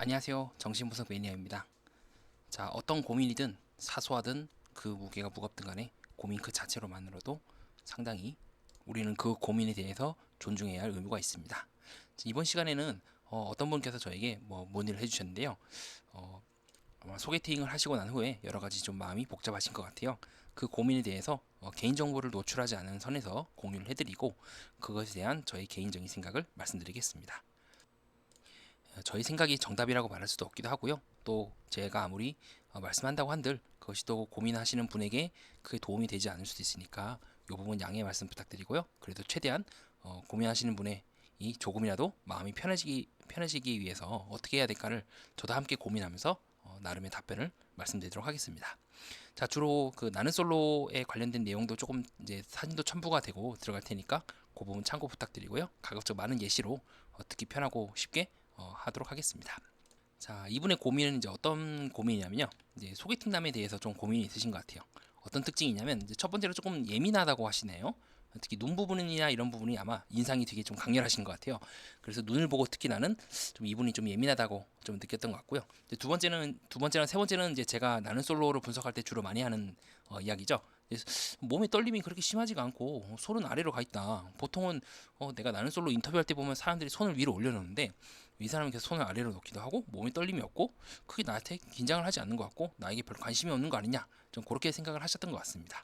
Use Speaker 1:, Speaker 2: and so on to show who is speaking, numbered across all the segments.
Speaker 1: 안녕하세요. 정신분석 매니아입니다. 자, 어떤 고민이든 사소하든 그 무게가 무겁든 간에 고민 그 자체로만으로도 상당히 우리는 그 고민에 대해서 존중해야 할 의무가 있습니다. 자, 이번 시간에는 떤 분께서 저에게 문의를 해주셨는데요. 아마 소개팅을 하시고 난 후에 여러 가지 좀 마음이 복잡하신 것 같아요. 그 고민에 대해서 개인정보를 노출하지 않은 선에서 공유를 해드리고 그것에 대한 저의 개인적인 생각을 말씀드리겠습니다. 저희 생각이 정답이라고 말할 수도 없기도 하고요. 또 제가 아무리 말씀한다고 한들 그것이 또 고민하시는 분에게 크게 도움이 되지 않을 수도 있으니까 이 부분 양해 말씀 부탁드리고요. 그래도 최대한 고민하시는 분의 이 조금이라도 마음이 편해지기 위해서 어떻게 해야 될까를 저도 함께 고민하면서 나름의 답변을 말씀드리도록 하겠습니다. 자, 주로 그 나는 솔로에 관련된 내용도 조금 이제 사진도 첨부가 되고 들어갈 테니까 그 부분 참고 부탁드리고요. 가급적 많은 예시로 듣기 편하고 쉽게 하도록 하겠습니다. 자, 이분의 고민은 이제 어떤 고민이냐면요. 이제 소개팅남에 대해서 좀 고민이 있으신 것 같아요. 어떤 특징이냐면 이제 첫 번째로 조금 예민하다고 하시네요. 특히 눈 부분이나 이런 부분이 아마 인상이 되게 좀 강렬하신 것 같아요. 그래서 눈을 보고 특히 나는 좀 이분이 좀 예민하다고 좀 느꼈던 것 같고요. 이제 두 번째랑 세 번째는 이제 제가 나는 솔로로 분석할 때 주로 많이 하는 이야기죠. 몸의 떨림이 그렇게 심하지가 않고 손은 아래로 가 있다. 보통은 내가 나는 솔로 인터뷰할 때 보면 사람들이 손을 위로 올려놓는데 이 사람은 계속 손을 아래로 놓기도 하고 몸에 떨림이 없고 크게 나한테 긴장을 하지 않는 것 같고 나에게 별로 관심이 없는 거 아니냐, 좀 그렇게 생각을 하셨던 것 같습니다.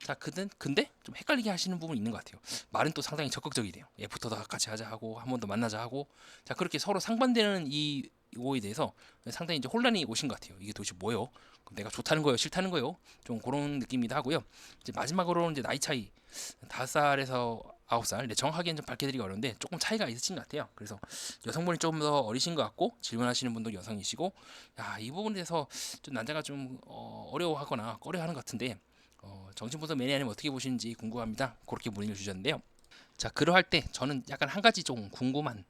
Speaker 1: 자, 근데 좀 헷갈리게 하시는 부분이 있는 것 같아요. 말은 또 상당히 적극적이래요. 애프터도 같이 하자 하고 한 번 더 만나자 하고, 자, 그렇게 서로 상반되는 이거에 대해서 상당히 이제 혼란이 오신 것 같아요. 이게 도대체 뭐예요? 내가 좋다는 거예요, 싫다는 거예요? 좀 그런 느낌이기도 하고요. 이제 마지막으로는 이제 나이 차이 5살에서 9살, 네, 정확하게는 좀 밝혀드리기 어려운데 조금 차이가 있으신 것 같아요. 그래서 여성분이 좀 더 어리신 것 같고 질문하시는 분도 여성이시고, 이 부분에 대해서 좀 남자가 좀 어려워하거나 꺼려하는 것 같은데 정신분석 매니아님 어떻게 보시는지 궁금합니다. 그렇게 문의를 주셨는데요. 자, 그러할 때 저는 약간 한 가지 좀 궁금한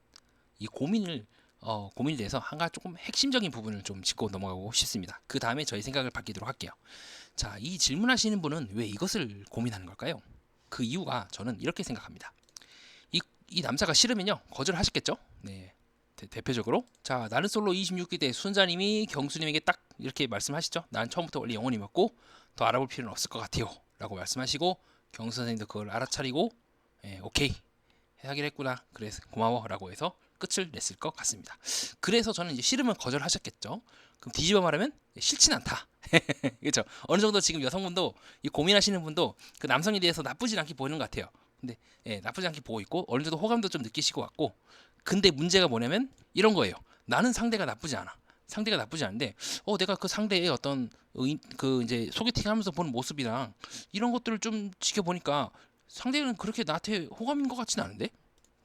Speaker 1: 이 고민에 대해서 한 가지 조금 핵심적인 부분을 좀 짚고 넘어가고 싶습니다. 그 다음에 저희 생각을 밝히도록 할게요. 자, 이 질문하시는 분은 왜 이것을 고민하는 걸까요? 그 이유가 저는 이렇게 생각합니다. 이 남자가 싫으면요 거절하셨겠죠? 네, 대표적으로 자, 나는 솔로 26기 때 순자님이 경수님에게 딱 이렇게 말씀하시죠. 난 처음부터 원래 영혼이었고 더 알아볼 필요는 없을 것 같아요 라고 말씀하시고 경수 선생님도 그걸 알아차리고 오케이 하긴 했구나 그래서 고마워 라고 해서 끝을 냈을 것 같습니다. 그래서 저는 이제 싫으면 거절하셨겠죠. 그럼 뒤집어 말하면 싫진 않다. 그렇죠. 어느 정도 지금 여성분도 이 고민하시는 분도 그 남성에 대해서 나쁘진 않게 보이는 것 같아요. 근데 나쁘지 않게 보고 있고 어느 정도 호감도 좀 느끼시고 같고, 근데 문제가 뭐냐면 이런 거예요. 나는 상대가 나쁘지 않아. 상대가 나쁘지 않은데 내가 그 상대의 어떤 그 이제 소개팅 하면서 보는 모습이랑 이런 것들을 좀 지켜보니까 상대는 그렇게 나한테 호감인 것 같지는 않은데.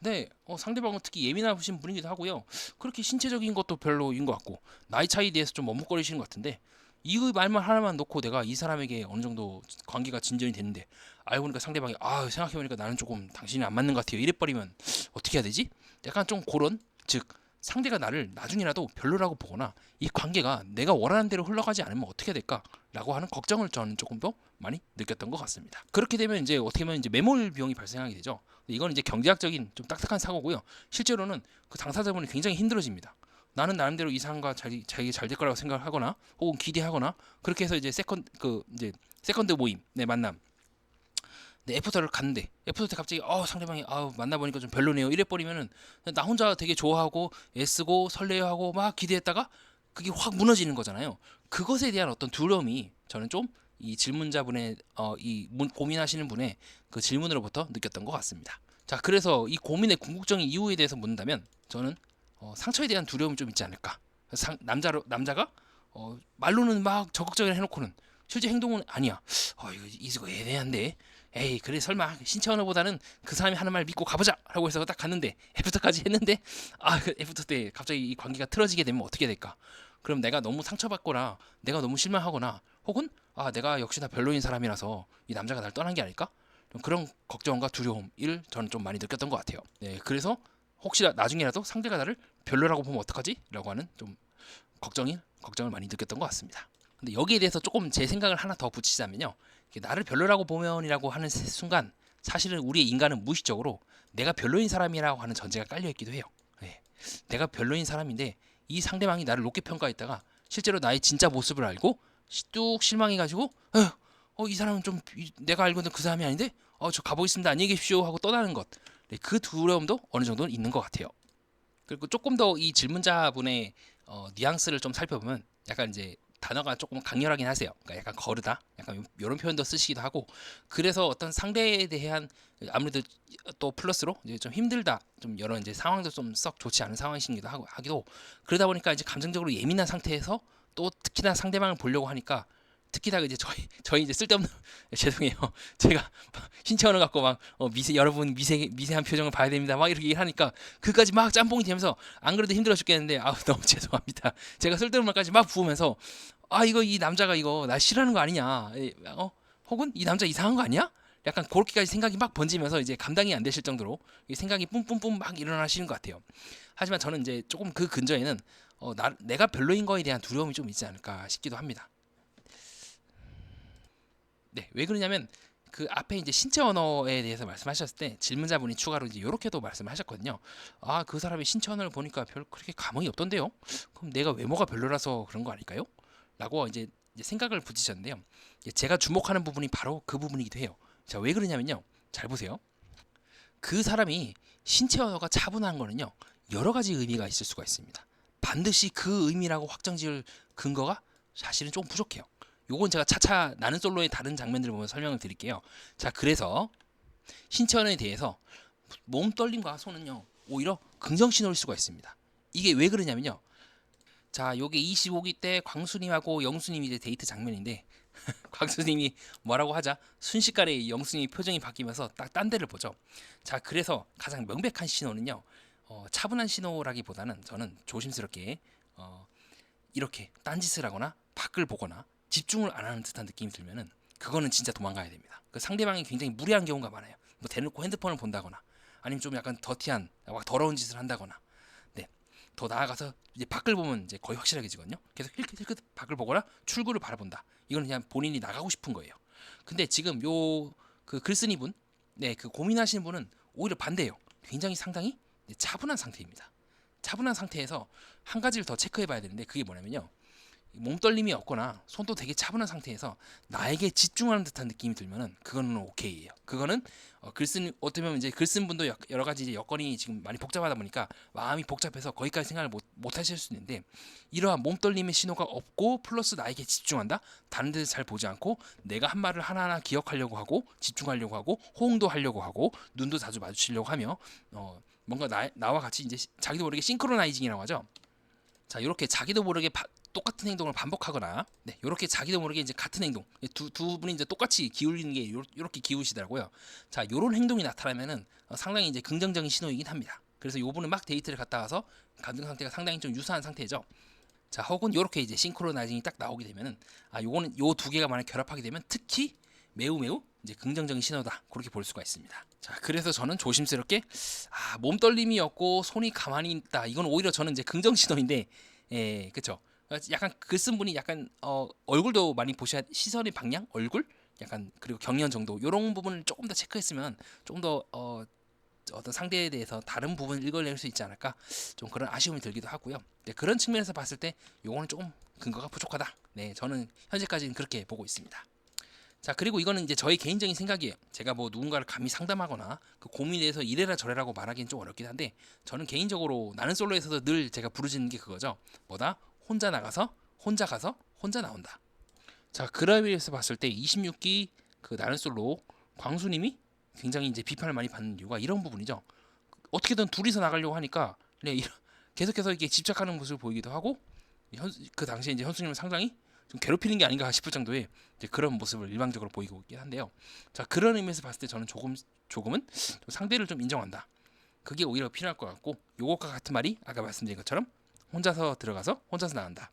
Speaker 1: 네, 상대방은 특히 예민하신 분이기도 하고요. 그렇게 신체적인 것도 별로인 것 같고 나이 차이에 대해서 좀 머뭇거리시는 것 같은데, 이 말만 하나만 놓고 내가 이 사람에게 어느 정도 관계가 진전이 됐는데 알고 보니까 상대방이 생각해보니까 나는 조금 당신이 안 맞는 것 같아요 이래버리면 어떻게 해야 되지? 약간 좀 그런, 즉 상대가 나를 나중이라도 별로라고 보거나 이 관계가 내가 원하는 대로 흘러가지 않으면 어떻게 해야 될까라고 하는 걱정을 저는 조금 더 많이 느꼈던 것 같습니다. 그렇게 되면 이제 어떻게 보면 이제 매몰 비용이 발생하게 되죠. 이건 이제 경제학적인 좀 딱딱한 사고고요. 실제로는 그 당사자분이 굉장히 힘들어집니다. 나는 나름대로 이 사람과 자기 잘 될 거라고 생각하거나 혹은 기대하거나 그렇게 해서 이제 세컨드 모임, 네, 만남, 네, 애프터를 갔는데 애프터 때 갑자기 상대방이 만나보니까 좀 별로네요 이래 버리면은 나 혼자 되게 좋아하고 애쓰고 설레어하고 막 기대했다가 그게 확 무너지는 거잖아요. 그것에 대한 어떤 두려움이 저는 좀 이 질문자분의 고민하시는 분의 그 질문으로부터 느꼈던 것 같습니다. 자, 그래서 이 고민의 궁극적인 이유에 대해서 묻는다면 저는 상처에 대한 두려움이 좀 있지 않을까. 남자가 말로는 막 적극적으로 해놓고는 실제 행동은 아니야. 이거 애매한데. 에이, 그래 설마 신체 언어보다는 그 사람이 하는 말 믿고 가보자 라고 해서 딱 갔는데 애프터까지 했는데 그 애프터 때 갑자기 이 관계가 틀어지게 되면 어떻게 될까? 그럼 내가 너무 상처받거나 내가 너무 실망하거나 혹은 내가 역시나 별로인 사람이라서 이 남자가 날 떠난 게 아닐까? 그런 걱정과 두려움을 저는 좀 많이 느꼈던 것 같아요. 네, 그래서 혹시 나중에라도 상대가 나를 별로라고 보면 어떡하지? 라고 하는 좀 걱정을 많이 느꼈던 것 같습니다. 근데 여기에 대해서 조금 제 생각을 하나 더 붙이자면요. 나를 별로라고 보면이라고 하는 순간 사실은 우리의 인간은 무의식적으로 내가 별로인 사람이라고 하는 전제가 깔려 있기도 해요. 네. 내가 별로인 사람인데 이 상대방이 나를 높게 평가했다가 실제로 나의 진짜 모습을 알고 뚝 실망해가지고 이 사람은 좀 내가 알고 있는 그 사람이 아닌데 저 가보겠습니다 안녕히 계십시오 하고 떠나는 것. 네, 그 두려움도 어느 정도는 있는 것 같아요. 그리고 조금 더 이 질문자분의 뉘앙스를 좀 살펴보면 약간 이제 단어가 조금 강렬하긴 하세요. 그러니까 약간 거르다, 약간 이런 표현도 쓰시기도 하고, 그래서 어떤 상대에 대한 아무래도 또 플러스로 이제 좀 힘들다, 좀 여러 이제 상황도 좀 썩 좋지 않은 상황이시기도 하기도 그러다 보니까 이제 감정적으로 예민한 상태에서 또 특히나 상대방을 보려고 하니까 특히나 이제 저희 이제 쓸데없는 죄송해요. 제가 신체언어 갖고 막 여러분 미세한 표정을 봐야 됩니다. 막 이렇게 얘기하니까 그까지 막 짬뽕이 되면서 안 그래도 힘들어 죽겠는데 너무 죄송합니다. 제가 쓸데없는 말까지 막 부으면서 이거 이 남자가 이거 나 싫어하는 거 아니냐? 혹은 이 남자 이상한 거 아니야? 약간 그렇게까지 생각이 막 번지면서 이제 감당이 안 되실 정도로 생각이 뿜뿜뿜 막 일어나시는 것 같아요. 하지만 저는 이제 조금 그 근저에는 내가 별로인 거에 대한 두려움이 좀 있지 않을까 싶기도 합니다. 네, 왜 그러냐면 그 앞에 이제 신체 언어에 대해서 말씀하셨을 때 질문자분이 추가로 이제 이렇게도 말씀하셨거든요. 그 사람의 신체 언어를 보니까 별 그렇게 감흥이 없던데요. 그럼 내가 외모가 별로라서 그런 거 아닐까요? 라고 이제 생각을 붙이셨는데요. 제가 주목하는 부분이 바로 그 부분이기도 해요. 자, 왜 그러냐면요. 잘 보세요. 그 사람이 신체 언어가 차분한 거는요. 여러 가지 의미가 있을 수가 있습니다. 반드시 그 의미라고 확정지을 근거가 사실은 좀 부족해요. 요건 제가 차차 나는 솔로의 다른 장면들을 보면 설명을 드릴게요. 자, 그래서 신체 언어에 대해서 몸 떨림과 손은요. 오히려 긍정 신호일 수가 있습니다. 이게 왜 그러냐면요. 자, 요게 25기 때 광수님하고 영수님이 이제 데이트 장면인데 광수님이 뭐라고 하자 순식간에 영수님이 표정이 바뀌면서 딱 딴 데를 보죠. 자, 그래서 가장 명백한 신호는요. 차분한 신호라기보다는 저는 조심스럽게 이렇게 딴짓을 하거나 밖을 보거나 집중을 안 하는 듯한 느낌이 들면은 그거는 진짜 도망가야 됩니다. 그 상대방이 굉장히 무례한 경우가 많아요. 뭐 대놓고 핸드폰을 본다거나 아니면 좀 약간 더티한 막 더러운 짓을 한다거나 네. 더 나아가서 이제 밖을 보면 이제 거의 확실하게지거든요. 계속 힐끗힐끗 밖을 보거나 출구를 바라본다. 이건 그냥 본인이 나가고 싶은 거예요. 근데 지금 요 그 글쓴이 분, 네, 그 고민하시는 분은 오히려 반대예요. 굉장히 상당히 차분한 상태입니다. 차분한 상태에서 한 가지를 더 체크해 봐야 되는데 그게 뭐냐면요. 몸떨림이 없거나 손도 되게 차분한 상태에서 나에게 집중하는 듯한 느낌이 들면은 그거는 오케이예요. 그거는 글쓴 어떻게 보면 이제 글쓴 분도 여러 가지 이제 여건이 지금 많이 복잡하다 보니까 마음이 복잡해서 거기까지 생각을 못 하실 수 있는데 이러한 몸떨림의 신호가 없고 플러스 나에게 집중한다. 다른 데서 잘 보지 않고 내가 한 말을 하나하나 기억하려고 하고 집중하려고 하고 호응도 하려고 하고 눈도 자주 마주치려고 하며 뭔가 나와 같이 이제 자기도 모르게 싱크로나이징이라고 하죠. 자, 이렇게 자기도 모르게 똑같은 행동을 반복하거나, 네, 이렇게 자기도 모르게 이제 같은 행동, 두 분이 이제 똑같이 기울이는 게 이렇게 기우시더라고요. 자, 이런 행동이 나타나면은 상당히 이제 긍정적인 신호이긴 합니다. 그래서 요분은 막 데이트를 갔다 와서 감정 상태가 상당히 좀 유사한 상태죠. 자, 혹은 이렇게 이제 싱크로나이징이 딱 나오게 되면은 요거는 요 두 개가 만약 결합하게 되면 특히 매우 이제 긍정적인 신호다. 그렇게 볼 수가 있습니다. 자, 그래서 저는 조심스럽게 몸떨림이 없고 손이 가만히 있다. 이건 오히려 저는 이제 긍정 신호인데, 그렇죠. 약간 글 쓴 분이 약간 얼굴도 많이 보셔야 시선의 방향, 얼굴, 약간 그리고 경련 정도 이런 부분을 조금 더 체크했으면 조금 더 어떤 상대에 대해서 다른 부분을 읽어낼 수 있지 않을까 좀 그런 아쉬움이 들기도 하고요. 네, 그런 측면에서 봤을 때 요거는 조금 근거가 부족하다. 네, 저는 현재까지는 그렇게 보고 있습니다. 자, 그리고 이거는 이제 저의 개인적인 생각이에요. 제가 뭐 누군가를 감히 상담하거나 그 고민에 대해서 이래라 저래라고 말하기는 좀 어렵긴 한데 저는 개인적으로 나는 솔로에서도 늘 제가 부르짖는 게 그거죠. 뭐다? 혼자 나가서 혼자 가서 혼자 나온다. 자, 그라비에서 봤을 때 26기 그 나는 솔로 광수님이 굉장히 이제 비판을 많이 받는 이유가 이런 부분이죠. 어떻게든 둘이서 나가려고 하니까 네, 계속해서 이렇게 집착하는 모습을 보이기도 하고 그 당시에 이제 현수님은 상당히 좀 괴롭히는 게 아닌가 싶을 정도의 그런 모습을 일방적으로 보이고 있긴 한데요. 자, 그런 의미에서 봤을 때 저는 조금은 상대를 좀 인정한다. 그게 오히려 필요할 것 같고 요것과 같은 말이 아까 말씀드린 것처럼 혼자서 들어가서 혼자서 나간다.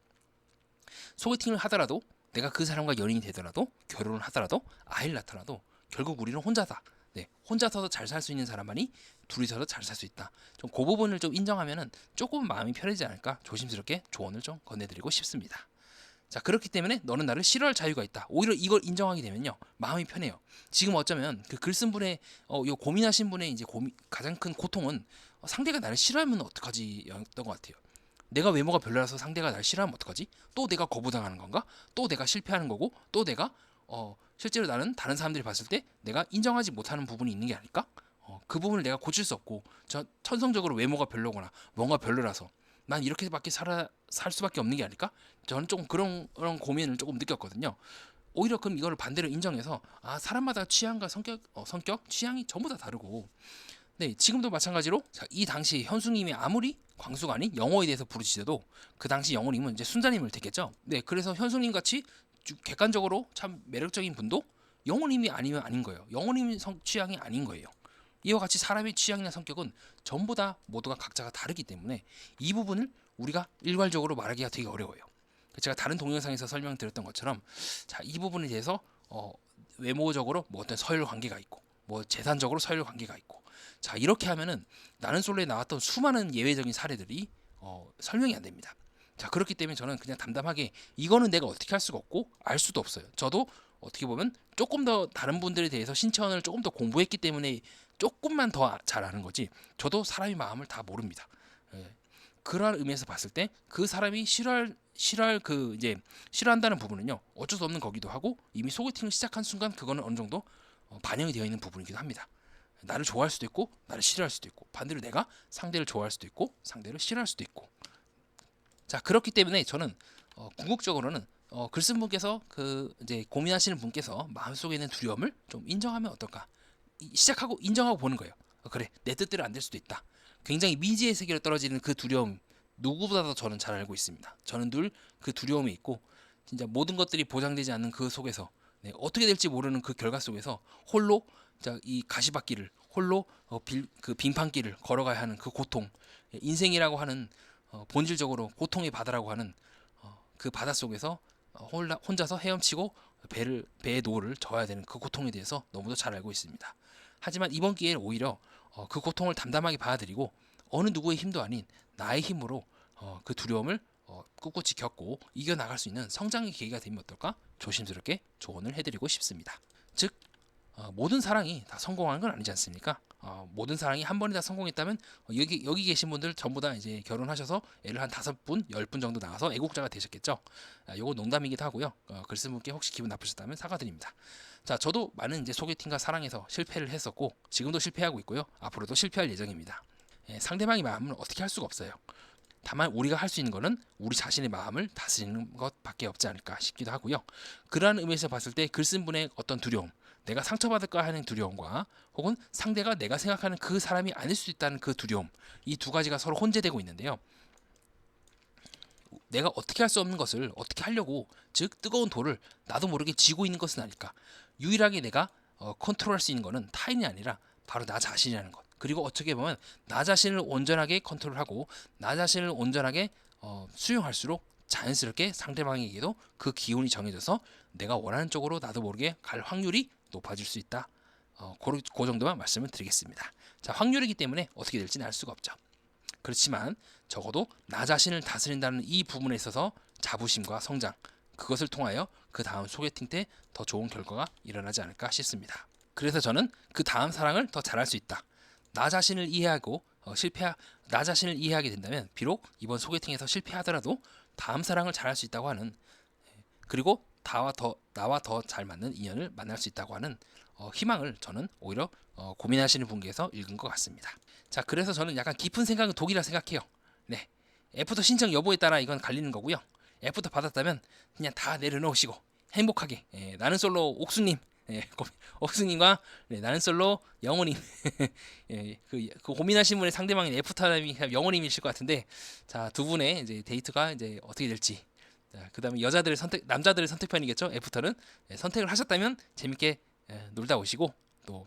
Speaker 1: 소개팅을 하더라도 내가 그 사람과 연인이 되더라도 결혼을 하더라도 아이를 낳더라도 결국 우리는 혼자다. 네, 혼자서도 잘 살 수 있는 사람만이 둘이서도 잘 살 수 있다. 좀 그 부분을 좀 인정하면은 조금 마음이 편해지지 않을까 조심스럽게 조언을 좀 건네드리고 싶습니다. 자, 그렇기 때문에 너는 나를 싫어할 자유가 있다. 오히려 이걸 인정하게 되면요 마음이 편해요. 지금 어쩌면 그 글 쓴 분의 요 고민하신 분의 이제 가장 큰 고통은 상대가 나를 싫어하면 어떡하지 였던 것 같아요. 내가 외모가 별로라서 상대가 날 싫어하면 어떡하지? 또 내가 거부당하는 건가? 또 내가 실패하는 거고, 또 내가 실제로 나는 다른 사람들이 봤을 때 내가 인정하지 못하는 부분이 있는 게 아닐까? 그 부분을 내가 고칠 수 없고, 천성적으로 외모가 별로거나 뭔가 별로라서 난 이렇게밖에 살 수밖에 없는 게 아닐까? 저는 조금 그런 고민을 조금 느꼈거든요. 오히려 그럼 이거를 반대로 인정해서, 사람마다 취향과 성격, 취향이 전부 다 다르고, 네, 지금도 마찬가지로 이 당시 현수님이 아무리 광수가 아닌 영호에 대해서 부르짖어도 그 당시 영호님은 이제 순자님을 택했죠. 네, 그래서 현수님 같이 객관적으로 참 매력적인 분도 영호님이 아니면 아닌 거예요. 영호님 취향이 아닌 거예요. 이와 같이 사람의 취향이나 성격은 전부 다 모두가 각자가 다르기 때문에 이 부분을 우리가 일괄적으로 말하기가 되게 어려워요. 제가 다른 동영상에서 설명드렸던 것처럼, 이 부분에 대해서 외모적으로 뭐 어떤 서열 관계가 있고, 뭐 재산적으로 서열 관계가 있고, 이렇게 하면은 나는 솔로에 나왔던 수많은 예외적인 사례들이 설명이 안 됩니다. 그렇기 때문에 저는 그냥 담담하게 이거는 내가 어떻게 할 수가 없고 알 수도 없어요. 저도 어떻게 보면 조금 더 다른 분들에 대해서 신천을 조금 더 공부했기 때문에 조금만 더 잘 아는 거지, 저도 사람의 마음을 다 모릅니다. 그러한 의미에서 봤을 때 그 사람이 싫어한다는 부분은요, 어쩔 수 없는 거기도 하고, 이미 소개팅을 시작한 순간 그거는 어느 정도 반영이 되어 있는 부분이기도 합니다. 나를 좋아할 수도 있고 나를 싫어할 수도 있고, 반대로 내가 상대를 좋아할 수도 있고 상대를 싫어할 수도 있고. 그렇기 때문에 저는 궁극적으로는 글 쓴 분께서 이제 고민하시는 분께서 마음속에 있는 두려움을 좀 인정하면 어떨까, 시작하고 인정하고 보는 거예요. 그래, 내 뜻대로 안 될 수도 있다. 굉장히 미지의 세계로 떨어지는 그 두려움, 누구보다도 저는 잘 알고 있습니다. 저는 늘 그 두려움이 있고, 진짜 모든 것들이 보장되지 않는 그 속에서, 네, 어떻게 될지 모르는 그 결과 속에서 홀로 이 가시밭길을, 홀로 그 빙판길을 걸어가야 하는 그 고통, 인생이라고 하는 본질적으로 고통의 바다라고 하는 그 바다 속에서 혼자서 헤엄치고 배의 노를 저어야 되는 그 고통에 대해서 너무도 잘 알고 있습니다. 하지만 이번 기회에 오히려 그 고통을 담담하게 받아들이고, 어느 누구의 힘도 아닌 나의 힘으로 그 두려움을 꿋꿋이 겪고 이겨나갈 수 있는 성장의 계기가 되면 어떨까, 조심스럽게 조언을 해드리고 싶습니다. 즉, 모든 사랑이 다 성공하는 건 아니지 않습니까? 모든 사랑이 한 번에 다 성공했다면 여기 계신 분들 전부 다 이제 결혼하셔서 애를 한 5분, 10분 정도 낳아서 애국자가 되셨겠죠. 요거 농담이기도 하고요. 글 쓴 분께 혹시 기분 나쁘셨다면 사과드립니다. 저도 많은 이제 소개팅과 사랑에서 실패를 했었고, 지금도 실패하고 있고요. 앞으로도 실패할 예정입니다. 상대방의 마음을 어떻게 할 수가 없어요. 다만 우리가 할 수 있는 거는 우리 자신의 마음을 다스리는 것밖에 없지 않을까 싶기도 하고요. 그러한 의미에서 봤을 때 글 쓴 분의 어떤 두려움, 내가 상처받을까 하는 두려움과, 혹은 상대가 내가 생각하는 그 사람이 아닐 수 있다는 그 두려움, 이 두 가지가 서로 혼재되고 있는데요. 내가 어떻게 할 수 없는 것을 어떻게 하려고, 즉 뜨거운 돌을 나도 모르게 쥐고 있는 것은 아닐까. 유일하게 내가 컨트롤할 수 있는 것은 타인이 아니라 바로 나 자신이라는 것. 그리고 어떻게 보면 나 자신을 온전하게 컨트롤하고 나 자신을 온전하게 수용할수록 자연스럽게 상대방에게도 그 기운이 정해져서 내가 원하는 쪽으로 나도 모르게 갈 확률이 높아질 수 있다. 그 정도만 말씀을 드리겠습니다. 확률이기 때문에 어떻게 될지는 알 수가 없죠. 그렇지만 적어도 나 자신을 다스린다는 이 부분에 있어서 자부심과 성장, 그것을 통하여 그 다음 소개팅 때 더 좋은 결과가 일어나지 않을까 싶습니다. 그래서 저는 그 다음 사랑을 더 잘할 수 있다. 나 자신을 이해하고 나 자신을 이해하게 된다면 비록 이번 소개팅에서 실패하더라도 다음 사랑을 잘할 수 있다고 하는, 그리고 나와 더 잘 맞는 인연을 만날 수 있다고 하는 희망을 저는 오히려 고민하시는 분께서 읽은 것 같습니다. 그래서 저는 약간 깊은 생각은 독이라 생각해요. 네, 애프터 신청 여부에 따라 이건 갈리는 거고요. 애프터 받았다면 그냥 다 내려놓으시고 행복하게, 나는 솔로 옥수님, 옥수님과 나는 솔로 영호님, 그 고민하신 분의 상대방인 애프터님이 영호님이실 것 같은데, 두 분의 이제 데이트가 이제 어떻게 될지, 그다음에 남자들의 선택편이겠죠. 애프터는 선택을 하셨다면 재밌게 놀다 오시고, 또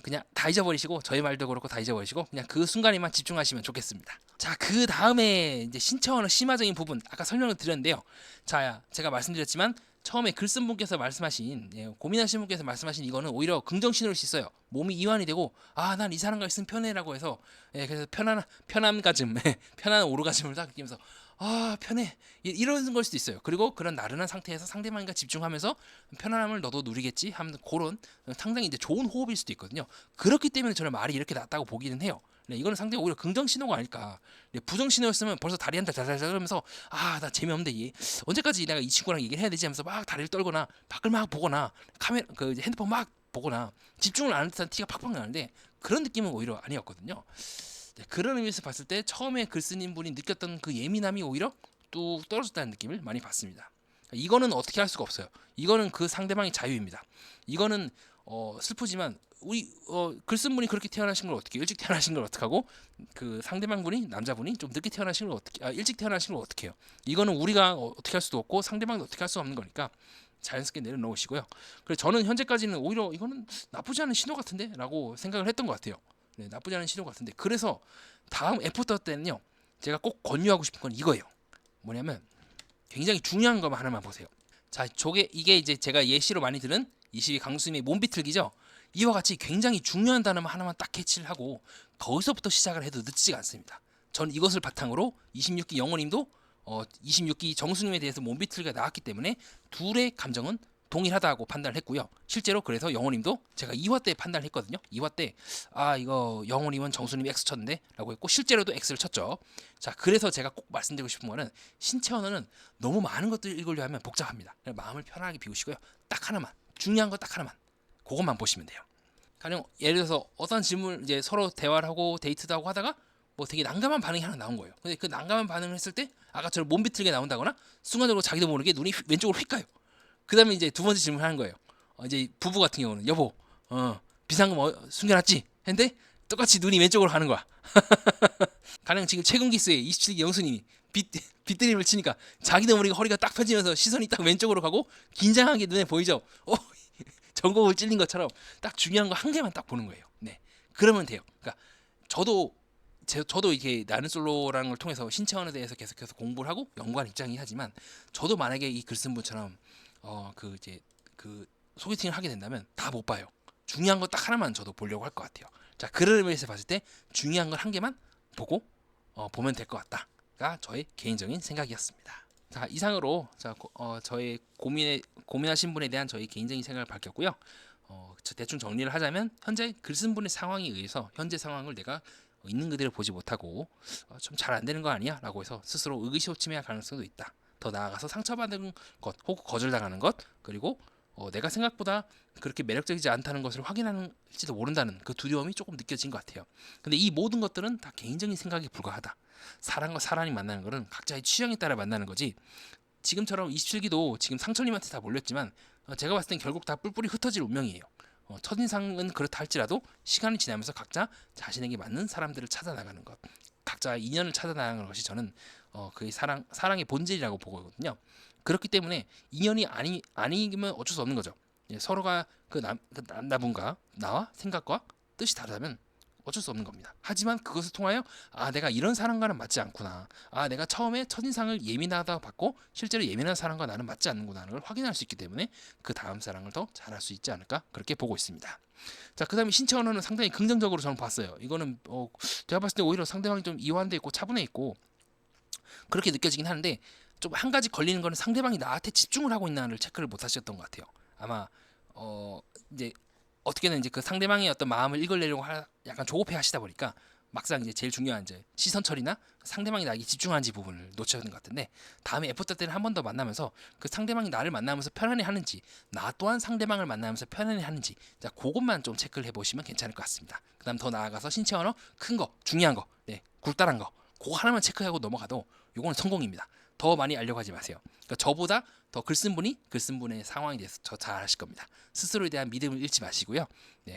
Speaker 1: 그냥 다 잊어버리시고, 저의 말도 그렇고 다 잊어버리시고 그냥 그 순간에만 집중하시면 좋겠습니다. 그 다음에 이제 신청하는 심화적인 부분, 아까 설명을 드렸는데요. 제가 말씀드렸지만 처음에 글 쓴 분께서 말씀하신, 고민하신 분께서 말씀하신 이거는 오히려 긍정 신호를 씻어요. 몸이 이완이 되고, 난 이 사람과 있으면 편해라고 해서, 그래서 편함가즘, 편한 오르가즘을 딱 느끼면서 편해, 이런 걸 수도 있어요. 그리고 그런 나른한 상태에서 상대방과 집중하면서 편안함을 너도 누리겠지 하면 그런 상당히 이제 좋은 호흡일 수도 있거든요. 그렇기 때문에 저는 말이 이렇게 낫다고 보기는 해요. 네, 이거는 상당히 오히려 긍정 신호가 아닐까. 네, 부정 신호였으면 벌써 다리 한 달 달달달 하면서 아, 나 재미없는데 얘 언제까지 내가 이 친구랑 얘기를 해야 되지 하면서 막 다리를 떨거나 밖을 막 보거나 카메라 그 이제 핸드폰 막 보거나 집중을 안 하는 듯한 티가 팍팍 나는데 그런 느낌은 오히려 아니었거든요. 네, 그런 의미에서 봤을 때 처음에 글 쓰는 분이 느꼈던 그 예민함이 오히려 뚝 떨어졌다는 느낌을 많이 받습니다. 이거는 어떻게 할 수가 없어요. 이거는 그 상대방의 자유입니다. 이거는 슬프지만 우리 글 쓴 분이 그렇게 태어나신 걸 어떻게 일찍 태어나신 걸 어떡하고 그 상대방 분이 남자분이 좀 늦게 태어나신 걸 어떻게 일찍 태어나신 걸 어떻게 해요. 이거는 우리가 어떻게 할 수도 없고 상대방도 어떻게 할 수 없는 거니까 자연스럽게 내려놓으시고요. 그래서 저는 현재까지는 오히려 이거는 나쁘지 않은 신호 같은데 라고 생각을 했던 것 같아요. 네, 나쁘지 않은 신호 같은데 그래서 다음 애프터 때는요 제가 꼭 권유하고 싶은 건 이거예요. 뭐냐면 굉장히 중요한 것만 하나만 보세요. 자, 이게 이제 제가 예시로 많이 드는 22 강수님의 몸비틀기죠. 이와 같이 굉장히 중요한 단어만 하나만 딱 캐치를 하고 거기서부터 시작을 해도 늦지가 않습니다. 전 이것을 바탕으로 26기 영호님도 26기 정수님에 대해서 몸비틀기가 나왔기 때문에 둘의 감정은 동일하다고 판단을 했고요. 실제로 그래서 영호님도 제가 2화 때 판단을 했거든요. 2화 때 이거 영호님은 정수님이 X 쳤는데 라고 했고 실제로도 X를 쳤죠. 자, 그래서 제가 꼭 말씀드리고 싶은 거는 신체 언어는 너무 많은 것들을 읽으려 하면 복잡합니다. 마음을 편안하게 비우시고요. 딱 하나만, 중요한 거 딱 하나만, 그것만 보시면 돼요. 가령 예를 들어서 어떤 질문 이제 서로 대화를 하고 데이트도 하고 하다가 뭐 되게 난감한 반응이 하나 나온 거예요. 근데 그 난감한 반응을 했을 때 아까처럼 몸 비틀게 나온다거나 순간적으로 자기도 모르게 눈이 왼쪽으로 휙 가요. 그 다음에 이제 두 번째 질문을 하는 거예요. 이제 부부 같은 경우는 여보 비상금 숨겨놨지? 했는데 똑같이 눈이 왼쪽으로 가는 거야. 가령 지금 최근 기수의 27기 영수님이 빗드림을 치니까 자기도 모르게 허리가 딱 펴지면서 시선이 딱 왼쪽으로 가고 긴장하게 눈에 보이죠? 전곡을 찔린 것처럼 딱 중요한 거 한 개만 딱 보는 거예요. 네, 그러면 돼요. 그러니까 저도 이게 나는 솔로라는 걸 통해서 신체원에 대해서 계속해서 공부를 하고 연구한 입장이 하지만 저도 만약에 이 글쓴 분처럼 그 소개팅을 하게 된다면 다 못 봐요. 중요한 거 딱 하나만 저도 보려고 할 것 같아요. 자, 그런 의미에서 봤을 때 중요한 걸 한 개만 보고 보면 될 것 같다가 저의 개인적인 생각이었습니다. 자, 이상으로 저의 고민하신 분에 대한 저희 개인적인 생각을 밝혔고요. 대충 정리를 하자면 현재 글쓴 분의 상황에 의해서 현재 상황을 내가 있는 그대로 보지 못하고 좀 잘 안 되는 거 아니야? 라고 해서 스스로 의기소침해할 가능성도 있다. 더 나아가서 상처받은 것 혹은 거절당하는 것 그리고 내가 생각보다 그렇게 매력적이지 않다는 것을 확인할지도 모른다는 그 두려움이 조금 느껴진 것 같아요. 근데 이 모든 것들은 다 개인적인 생각에 불과하다. 사람과 사람이 만나는 것은 각자의 취향에 따라 만나는 거지. 지금처럼 27기도 지금 상철님한테 다 몰렸지만 제가 봤을 땐 결국 다 뿔뿔이 흩어질 운명이에요. 첫인상은 그렇다 할지라도 시간이 지나면서 각자 자신에게 맞는 사람들을 찾아 나가는 것, 각자의 인연을 찾아 나가는 것이 저는 그의 사랑의 본질이라고 보거든요. 그렇기 때문에 인연이 아니면 어쩔 수 없는 거죠. 서로가 그 남자분과 나와 생각과 뜻이 다르다면 어쩔 수 없는 겁니다. 하지만 그것을 통하여 내가 이런 사람과는 맞지 않구나. 내가 처음에 첫인상을 예민하다고 봤고 실제로 예민한 사람과 나는 맞지 않는구나를 확인할 수 있기 때문에 그 다음 사랑을 더 잘할 수 있지 않을까 그렇게 보고 있습니다. 자, 그 다음에 신체 언어는 상당히 긍정적으로 저는 봤어요. 이거는 제가 봤을 때 오히려 상대방이 좀 이완돼 있고 차분해 있고 그렇게 느껴지긴 하는데 좀 한 가지 걸리는 거는 상대방이 나한테 집중을 하고 있나를 체크를 못 하셨던 것 같아요. 아마 이제 어떻게든 이제 그 상대방의 어떤 마음을 읽으려고 약간 조급해 하시다 보니까 막상 이제 제일 중요한 이제 시선 처리나 상대방이 나에게 집중하는지 부분을 놓쳤는 것 같은데 다음에 애프터 때는 한 번 더 만나면서 그 상대방이 나를 만나면서 편안해 하는지 나 또한 상대방을 만나면서 편안해 하는지 자 그것만 좀 체크를 해보시면 괜찮을 것 같습니다. 그 다음 더 나아가서 신체 언어 큰 거 중요한 거 굴다란 거 그거 하나만 체크하고 넘어가도 요거는 성공입니다. 더 많이 알려고 하지 마세요. 그러니까 저보다 더 글쓴 분의 상황에 대해서 더 잘 아실 겁니다. 스스로에 대한 믿음을 잃지 마시고요.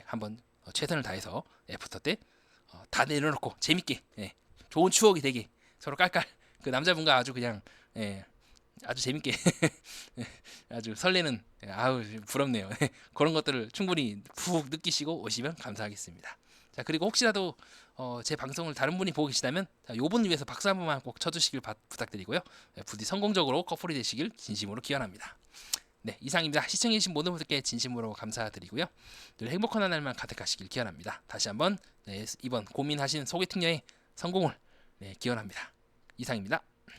Speaker 1: 한번 최선을 다해서 애프터 때 다 내려놓고 재밌게 좋은 추억이 되게 서로 깔깔 그 남자분과 아주 그냥 아주 재밌게 아주 설레는 아우 부럽네요. 그런 것들을 충분히 푹 느끼시고 오시면 감사하겠습니다. 자, 그리고 혹시라도 제 방송을 다른 분이 보고 계시다면 요분을 위해서 박수 한 번만 꼭 쳐주시길 부탁드리고요. 부디 성공적으로 커플이 되시길 진심으로 기원합니다. 네, 이상입니다. 시청해주신 모든 분들께 진심으로 감사드리고요. 늘 행복한 한 날만 가득하시길 기원합니다. 다시 한번 이번 고민하신 소개팅 여행 성공을 기원합니다. 이상입니다.